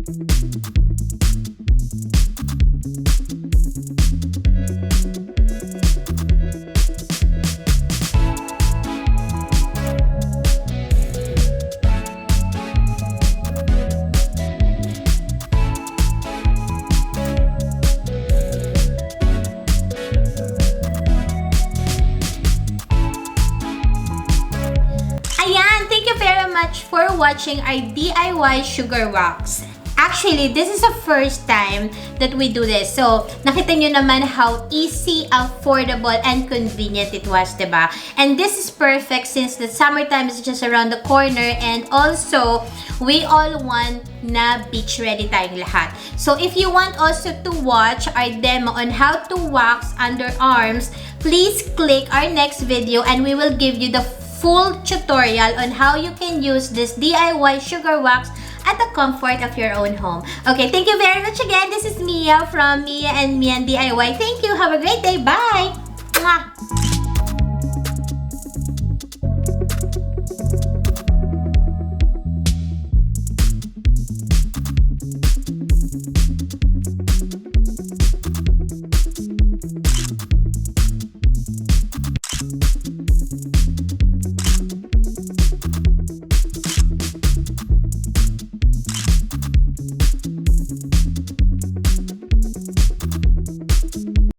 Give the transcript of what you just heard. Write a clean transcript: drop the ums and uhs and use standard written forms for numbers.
Ayan, thank you very much for watching our DIY sugar wax. Actually, this is the first time that we do this. So, nakita nyo naman how easy, affordable, and convenient it was, diba? And this is perfect since the summertime is just around the corner, and also, we all want na beach ready tayong lahat. So, if you want also to watch our demo on how to wax underarms, please click our next video and we will give you the full tutorial on how you can use this DIY sugar wax at the comfort of your own home. Okay, thank you very much again. This is Mia from Mia and Mien DIY. Thank you. Have a great day. Bye! Mwah!